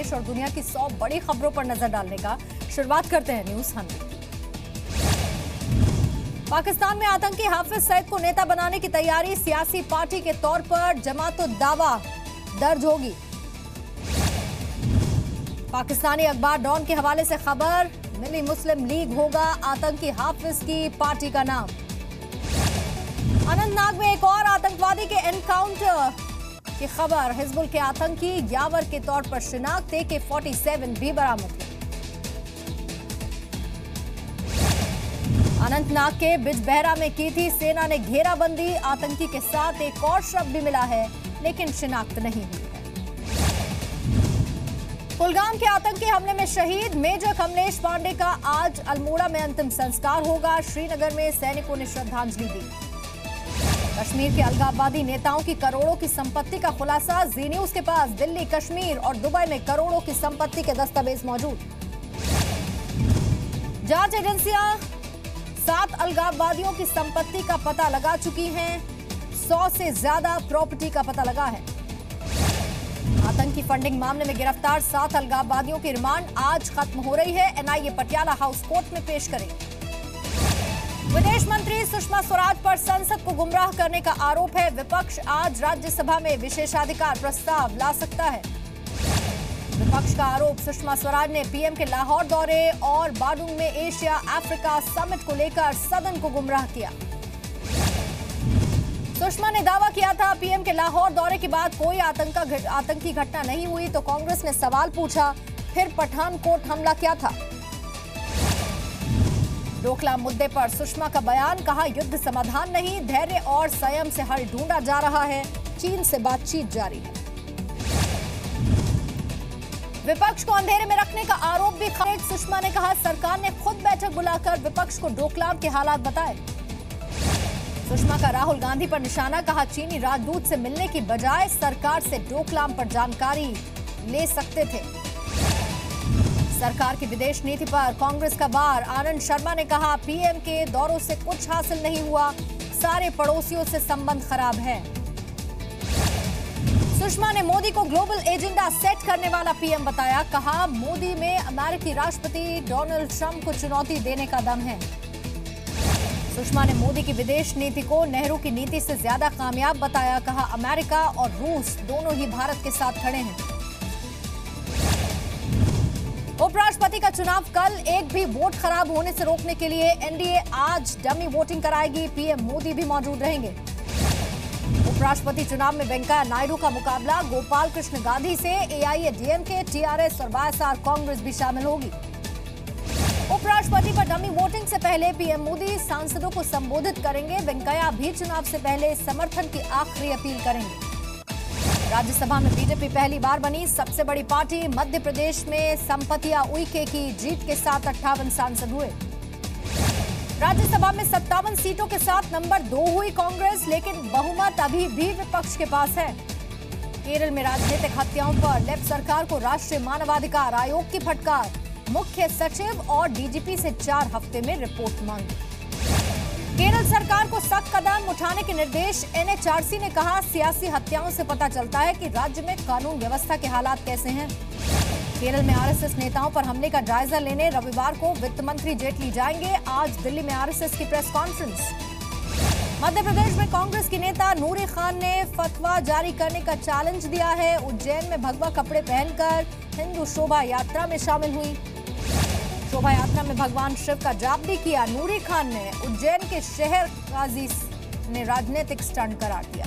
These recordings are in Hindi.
देश और दुनिया की 100 बड़ी खबरों पर नजर डालने का। शुरुआत करते हैं न्यूज 100। पाकिस्तान में आतंकी हाफिज सईद को नेता बनाने की तैयारी, सियासी पार्टी के तौर पर जमात दावा दर्ज होगी। पाकिस्तानी अखबार डॉन के हवाले से खबर, मिली मुस्लिम लीग होगा आतंकी हाफिज की पार्टी का नाम। अनंतनाग में एक और आतंकवादी के एनकाउंटर की खबर, हिजबुल के आतंकी यावर के तौर पर शिनाख्त, AK-47 भी बरामद हुई। अनंतनाग के बिजबहरा में की थी सेना ने घेराबंदी, आतंकी के साथ एक और शव भी मिला है लेकिन शिनाख्त नहीं हुई है। कुलगाम के आतंकी हमले में शहीद मेजर कमलेश पांडे का आज अल्मोड़ा में अंतिम संस्कार होगा। श्रीनगर में सैनिकों ने श्रद्धांजलि दी। कश्मीर के अलगाववादी नेताओं की करोड़ों की संपत्ति का खुलासा, जी न्यूज के पास दिल्ली, कश्मीर और दुबई में करोड़ों की संपत्ति के दस्तावेज मौजूद। जांच एजेंसियां 7 अलगाववादियों की संपत्ति का पता लगा चुकी हैं। 100 से ज्यादा प्रॉपर्टी का पता लगा है। आतंकी फंडिंग मामले में गिरफ्तार 7 अलगाववादियों की रिमांड आज खत्म हो रही है। NIA पटियाला हाउस कोर्ट में पेश करेगी। विदेश मंत्री सुषमा स्वराज पर संसद को गुमराह करने का आरोप है। विपक्ष आज राज्यसभा में विशेषाधिकार प्रस्ताव ला सकता है। विपक्ष का आरोप, सुषमा स्वराज ने PM के लाहौर दौरे और बाडूंग में एशिया अफ्रीका समिट को लेकर सदन को गुमराह किया। सुषमा ने दावा किया था PM के लाहौर दौरे के बाद कोई आतंकी घटना नहीं हुई, तो कांग्रेस ने सवाल पूछा फिर पठानकोट हमला क्या था। डोकलाम मुद्दे पर सुषमा का बयान, कहा युद्ध समाधान नहीं, धैर्य और संयम से हल ढूंढा जा रहा है, चीन से बातचीत जारी है। विपक्ष को अंधेरे में रखने का आरोप भी खारिज, सुषमा ने कहा सरकार ने खुद बैठक बुलाकर विपक्ष को डोकलाम के हालात बताए। सुषमा का राहुल गांधी पर निशाना, कहा चीनी राजदूत से मिलने की बजाय सरकार से डोकलाम पर जानकारी ले सकते थे। सरकार की विदेश नीति पर कांग्रेस का वार, आनंद शर्मा ने कहा PM के दौरों से कुछ हासिल नहीं हुआ, सारे पड़ोसियों से संबंध खराब है। सुषमा ने मोदी को ग्लोबल एजेंडा सेट करने वाला PM बताया, कहा मोदी में अमेरिकी राष्ट्रपति डोनाल्ड ट्रंप को चुनौती देने का दम है। सुषमा ने मोदी की विदेश नीति को नेहरू की नीति से ज्यादा कामयाब बताया, कहा अमेरिका और रूस दोनों ही भारत के साथ खड़े हैं। उपराष्ट्रपति का चुनाव कल, एक भी वोट खराब होने से रोकने के लिए NDA आज डमी वोटिंग कराएगी। PM मोदी भी मौजूद रहेंगे। उपराष्ट्रपति चुनाव में वेंकैया नायडू का मुकाबला गोपाल कृष्ण गांधी से, AIADMK, TRS और YSR कांग्रेस भी शामिल होगी। उपराष्ट्रपति पर डमी वोटिंग से पहले PM मोदी सांसदों को संबोधित करेंगे। वेंकैया भी चुनाव से पहले समर्थन की आखिरी अपील करेंगे। राज्यसभा में बीजेपी पहली बार बनी सबसे बड़ी पार्टी, मध्य प्रदेश में संपतिया उइके की जीत के साथ 58 सांसद हुए। राज्यसभा में 57 सीटों के साथ नंबर 2 हुई कांग्रेस, लेकिन बहुमत अभी भी विपक्ष के पास है। केरल में राजनीतिक हत्याओं पर लेफ्ट सरकार को राष्ट्रीय मानवाधिकार आयोग की फटकार, मुख्य सचिव और DGP से 4 हफ्ते में रिपोर्ट मांगी। केरल सरकार को सख्त कदम उठाने के निर्देश, NHRC ने कहा सियासी हत्याओं से पता चलता है कि राज्य में कानून व्यवस्था के हालात कैसे हैं। केरल में RSS नेताओं पर हमले का जायजा लेने रविवार को वित्त मंत्री जेटली जाएंगे। आज दिल्ली में RSS की प्रेस कॉन्फ्रेंस। मध्य प्रदेश में कांग्रेस की नेता नूरी खान ने फतवा जारी करने का चैलेंज दिया है। उज्जैन में भगवा कपड़े पहनकर हिंदू शोभा यात्रा में शामिल हुई। शोभा यात्रा में भगवान शिव का जाप भी किया। नूरी खान ने उज्जैन के शहर काजी ने राजनीतिक स्टंट करार दिया।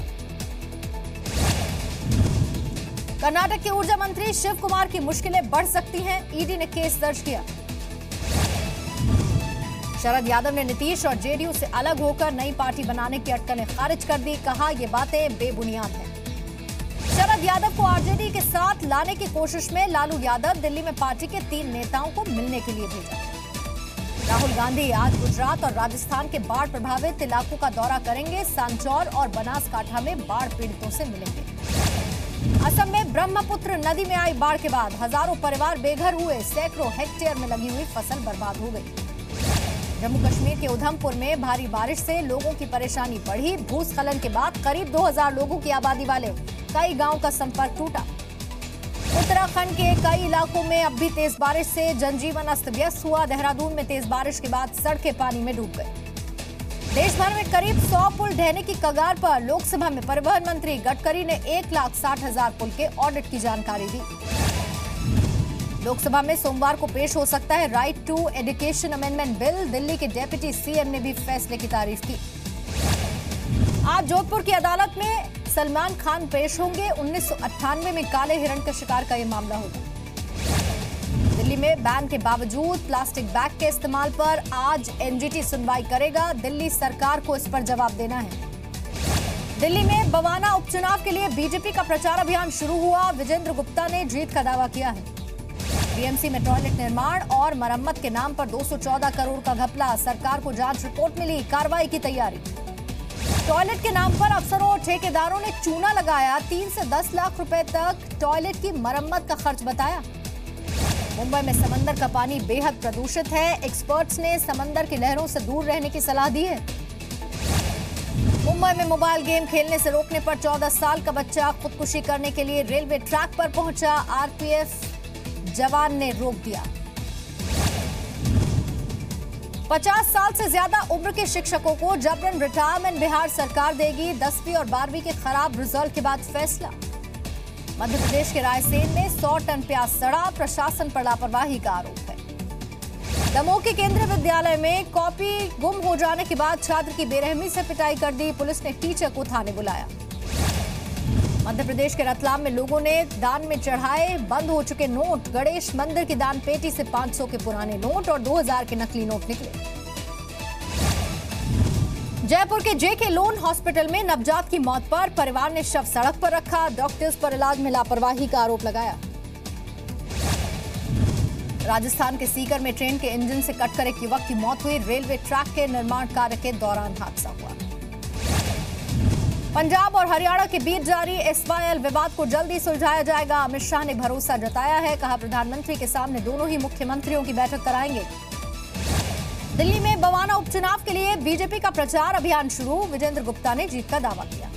कर्नाटक के ऊर्जा मंत्री शिव कुमार की मुश्किलें बढ़ सकती हैं, ED ने केस दर्ज किया। शरद यादव ने नीतीश और JDU से अलग होकर नई पार्टी बनाने की अटकलें खारिज कर दी, कहा ये बातें बेबुनियाद हैं। शरद यादव को RJD के साथ लाने की कोशिश में लालू यादव दिल्ली में पार्टी के 3 नेताओं को मिलने के लिए भेजा। राहुल गांधी आज गुजरात और राजस्थान के बाढ़ प्रभावित इलाकों का दौरा करेंगे। सांचौर और बनासकांठा में बाढ़ पीड़ितों से मिलेंगे। असम में ब्रह्मपुत्र नदी में आई बाढ़ के बाद हजारों परिवार बेघर हुए, सैकड़ों हेक्टेयर में लगी हुई फसल बर्बाद हो गई। जम्मू कश्मीर के उधमपुर में भारी बारिश से लोगों की परेशानी बढ़ी। भूस्खलन के बाद करीब 2000 लोगों की आबादी वाले कई गांवों का संपर्क टूटा। उत्तराखंड के कई इलाकों में अब भी तेज बारिश से जनजीवन अस्त व्यस्त हुआ। देहरादून में तेज बारिश के बाद सड़कें पानी में डूब गई। देश भर में करीब 100 पुल ढहने की कगार पर। लोकसभा में परिवहन मंत्री गडकरी ने 1,60,000 पुल के ऑडिट की जानकारी दी। लोकसभा में सोमवार को पेश हो सकता है right to education amendment bill. Delhi के डिप्टी सीएम ने भी फैसले की तारीफ की। आज जोधपुर की अदालत में सलमान खान पेश होंगे। 1998 में काले हिरण के शिकार का यह मामला होगा। दिल्ली में बैन के बावजूद प्लास्टिक बैग के इस्तेमाल पर आज एनजीटी सुनवाई करेगा। दिल्ली सरकार को इस पर जवाब देना है। दिल्ली में बवाना उपचुनाव के लिए बीजेपी का प्रचार अभियान शुरू हुआ। विजेंद्र गुप्ता ने जीत का दावा किया है। बीएमसी में टॉयलेट निर्माण और मरम्मत के नाम पर 214 करोड़ का घपला। सरकार को जांच रिपोर्ट मिली, कार्रवाई की तैयारी। टॉयलेट के नाम पर अफसरों और ठेकेदारों ने चूना लगाया। 3 से 10 लाख रुपए तक टॉयलेट की मरम्मत का खर्च बताया। मुंबई में समंदर का पानी बेहद प्रदूषित है। एक्सपर्ट्स ने समंदर की लहरों से दूर रहने की सलाह दी है। मुंबई में मोबाइल गेम खेलने से रोकने पर 14 साल का बच्चा खुदकुशी करने के लिए रेलवे ट्रैक पर पहुंचा। आरपीएफ जवान ने रोक दिया। 50 साल से ज्यादा उम्र के शिक्षकों को जबरन रिटायरमेंट बिहार सरकार देगी। 10वीं और 12वीं के खराब रिजल्ट के बाद फैसला। मध्य प्रदेश के रायसेन में 100 टन प्याज सड़ा। प्रशासन पर लापरवाही का आरोप है। दमोह के केंद्रीय विद्यालय में कॉपी गुम हो जाने के बाद छात्र की बेरहमी से पिटाई कर दी। पुलिस ने टीचर को थाने बुलाया। मध्य प्रदेश के रतलाम में लोगों ने दान में चढ़ाए बंद हो चुके नोट। गणेश मंदिर की दान पेटी से 500 के पुराने नोट और 2000 के नकली नोट निकले। जयपुर के जेके लोन हॉस्पिटल में नवजात की मौत पर परिवार ने शव सड़क पर रखा। डॉक्टर्स पर इलाज में लापरवाही का आरोप लगाया। राजस्थान के सीकर में ट्रेन के इंजन से कटकर एक युवक की मौत हुई। रेलवे ट्रैक के निर्माण कार्य के दौरान हादसा हुआ। पंजाब और हरियाणा के बीच जारी एसवाईएल विवाद को जल्दी सुलझाया जाएगा। अमित शाह ने भरोसा जताया है। कहा, प्रधानमंत्री के सामने दोनों ही मुख्यमंत्रियों की बैठक कराएंगे। दिल्ली में बवाना उपचुनाव के लिए बीजेपी का प्रचार अभियान शुरू। विजेंद्र गुप्ता ने जीत का दावा किया।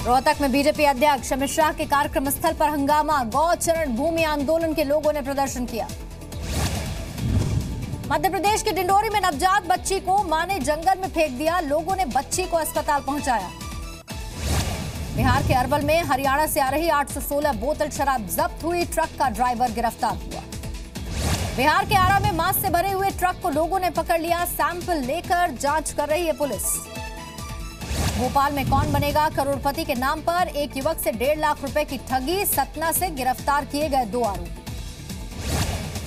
रोहतक में बीजेपी अध्यक्ष अमित शाह के कार्यक्रम स्थल पर हंगामा। गौचरण भूमि आंदोलन के लोगों ने प्रदर्शन किया। मध्य प्रदेश के डिंडोरी में नवजात बच्ची को मां ने जंगल में फेंक दिया। लोगों ने बच्ची को अस्पताल पहुंचाया। बिहार के अरवल में हरियाणा से आ रही 816 बोतल शराब जब्त हुई। ट्रक का ड्राइवर गिरफ्तार हुआ। बिहार के आरा में मांस से भरे हुए ट्रक को लोगों ने पकड़ लिया। सैंपल लेकर जांच कर रही है पुलिस। भोपाल में कौन बनेगा करोड़पति के नाम पर एक युवक से 1.5 लाख रुपए की ठगी। सतना से गिरफ्तार किए गए 2 आरोपी।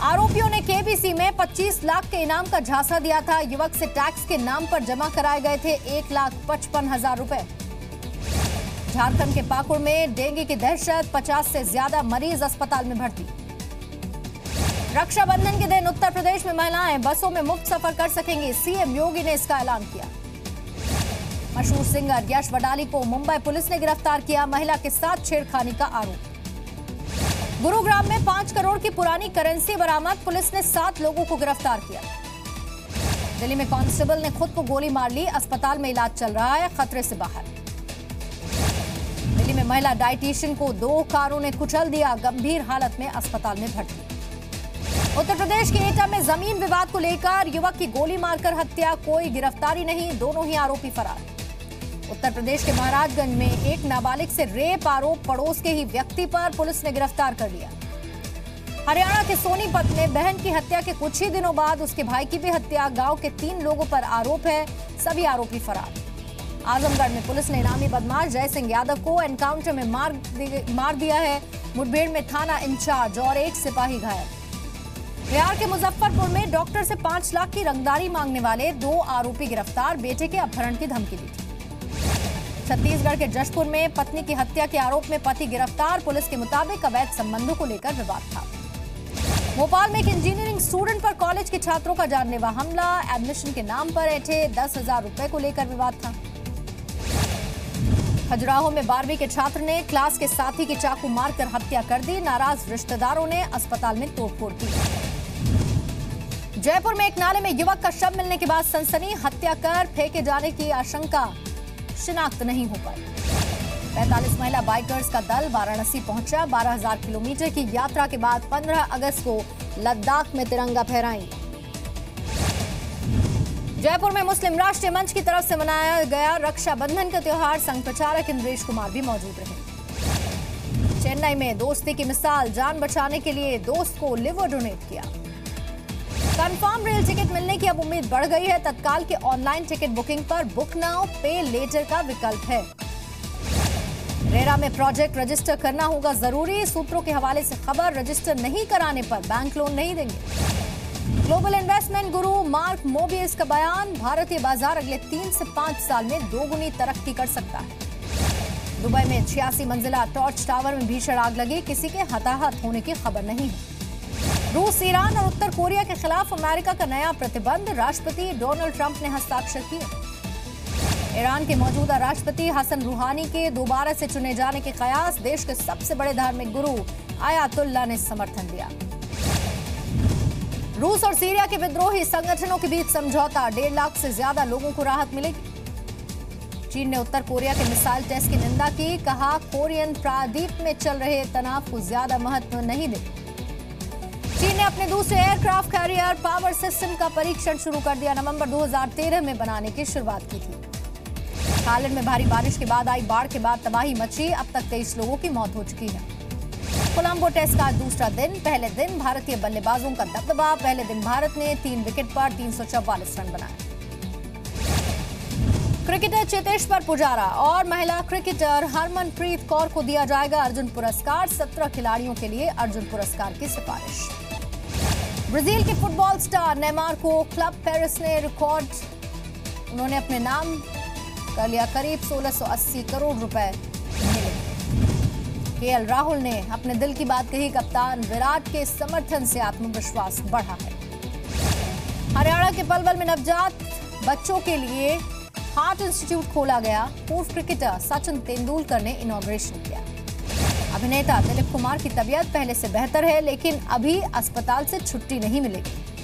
आरोपियों ने केबीसी में 25 लाख के इनाम का झांसा दिया था। युवक से टैक्स के नाम पर जमा कराए गए थे 1,55,000 रुपए। झारखंड के पाकुड़ में डेंगू की दहशत। 50 से ज्यादा मरीज अस्पताल में भर्ती। रक्षाबंधन के दिन उत्तर प्रदेश में महिलाएं बसों में मुफ्त सफर कर सकेंगी। सीएम योगी ने इसका ऐलान किया। मशहूर सिंगर यश वडाली को मुंबई पुलिस ने गिरफ्तार किया। महिला के साथ छेड़खानी का आरोप। गुरुग्राम में 5 करोड़ की पुरानी करेंसी बरामद। पुलिस ने 7 लोगों को गिरफ्तार किया। दिल्ली में कांस्टेबल ने खुद को गोली मार ली। अस्पताल में इलाज चल रहा है, खतरे से बाहर। दिल्ली में महिला डाइटिशियन को 2 कारों ने कुचल दिया। गंभीर हालत में अस्पताल में भर्ती। उत्तर प्रदेश के एटा में जमीन विवाद को लेकर युवक की गोली मारकर हत्या। कोई गिरफ्तारी नहीं, दोनों ही आरोपी फरार। उत्तर प्रदेश के महाराजगंज में एक नाबालिग से रेप आरोप पड़ोस के ही व्यक्ति पर पुलिस ने गिरफ्तार कर लिया। हरियाणा के सोनीपत में बहन की हत्या के कुछ ही दिनों बाद उसके भाई की भी हत्या। गांव के 3 लोगों पर आरोप है, सभी आरोपी फरार। आजमगढ़ में पुलिस ने इनामी बदमाश जय सिंह यादव को एनकाउंटर में मार दिया है। मुठभेड़ में थाना इंचार्ज और 1 सिपाही घायल। बिहार के मुजफ्फरपुर में डॉक्टर से 5 लाख की रंगदारी मांगने वाले 2 आरोपी गिरफ्तार। बेटे के अपहरण की धमकी दी थी। छत्तीसगढ़ के जशपुर में पत्नी की हत्या के आरोप में पति गिरफ्तार। पुलिस के मुताबिक अवैध संबंधों को लेकर विवाद था। भोपाल में एक इंजीनियरिंग स्टूडेंट पर कॉलेज के छात्रों का जानलेवा हमला। एडमिशन के नाम पर ऐंठे 10,000 रुपए को लेकर विवाद था। खजुराहो में 12वीं के छात्र ने क्लास के साथी की चाकू मारकर हत्या कर दी। नाराज रिश्तेदारों ने अस्पताल में तोड़फोड़ की। जयपुर में एक नाले में युवक का शव मिलने के बाद सनसनी। हत्या कर फेंके जाने की आशंका, शिनाख्त नहीं हो पाई। 45 महिला बाइकर्स का दल वाराणसी पहुंचा। 12,000 किलोमीटर की यात्रा के बाद 15 अगस्त को लद्दाख में तिरंगा फहराएंगे। जयपुर में मुस्लिम राष्ट्रीय मंच की तरफ से मनाया गया रक्षाबंधन का त्योहार। संघ प्रचारक इंद्रेश कुमार भी मौजूद रहे। चेन्नई में दोस्ती की मिसाल, जान बचाने के लिए दोस्त को लिवर डोनेट किया। कंफर्म रेल टिकट मिलने की अब उम्मीद बढ़ गई है। तत्काल के ऑनलाइन टिकट बुकिंग पर बुक नाउ पे लेटर का विकल्प है। रेरा में प्रोजेक्ट रजिस्टर करना होगा जरूरी। सूत्रों के हवाले से खबर, रजिस्टर नहीं कराने पर बैंक लोन नहीं देंगे। ग्लोबल इन्वेस्टमेंट गुरु मार्क मोबियस का बयान, भारतीय बाजार अगले 3 से 5 साल में दोगुनी तरक्की कर सकता है। दुबई में 86 मंजिला टॉर्च टावर में भीषण आग लगी, किसी के हताहत होने की खबर नहीं है। रूस, ईरान और उत्तर कोरिया के खिलाफ अमेरिका का नया प्रतिबंध, राष्ट्रपति डोनाल्ड ट्रंप ने हस्ताक्षर किए। ईरान के मौजूदा राष्ट्रपति हसन रूहानी के दोबारा से चुने जाने के कयास, देश के सबसे बड़े धार्मिक गुरु आयातुल्लाह ने समर्थन दिया। रूस और सीरिया के विद्रोही संगठनों के बीच समझौता, 1.5 लाख से ज्यादा लोगों को राहत मिलेगी। चीन ने उत्तर कोरिया के मिसाइल टेस्ट की निंदा की, कहा कोरियन प्रायद्वीप में चल रहे तनाव को ज्यादा महत्व नहीं दे। चीन ने अपने दूसरे एयरक्राफ्ट कैरियर पावर सिस्टम का परीक्षण शुरू कर दिया। नवंबर 2013 में बनाने की शुरुआत की थी। थाईलैंड में भारी बारिश के बाद आई बाढ़ के बाद तबाही मची, अब तक 23 लोगों की मौत हो चुकी है। कोलंबो टेस्ट का दूसरा दिन, पहले दिन भारतीय बल्लेबाजों का दबदबा। पहले दिन भारत ने 3 विकेट पर 344 रन बनाए। क्रिकेटर चेतेश्वर पुजारा और महिला क्रिकेटर हरमनप्रीत कौर को दिया जाएगा अर्जुन पुरस्कार। 17 खिलाड़ियों के लिए अर्जुन पुरस्कार की सिफारिश। ब्राजील के फुटबॉल स्टार नेमार को क्लब पेरिस ने रिकॉर्ड, उन्होंने अपने नाम कर लिया, करीब 1680 करोड़ रुपए मिले। केएल राहुल ने अपने दिल की बात कही, कप्तान विराट के समर्थन से आत्मविश्वास बढ़ा है। हरियाणा के पलवल में नवजात बच्चों के लिए हार्ट इंस्टीट्यूट खोला गया। पूर्व क्रिकेटर सचिन तेंदुलकर ने इनॉग्रेशन किया। अभिनेता दिलीप कुमार की तबीयत पहले से बेहतर है, लेकिन अभी अस्पताल से छुट्टी नहीं मिलेगी।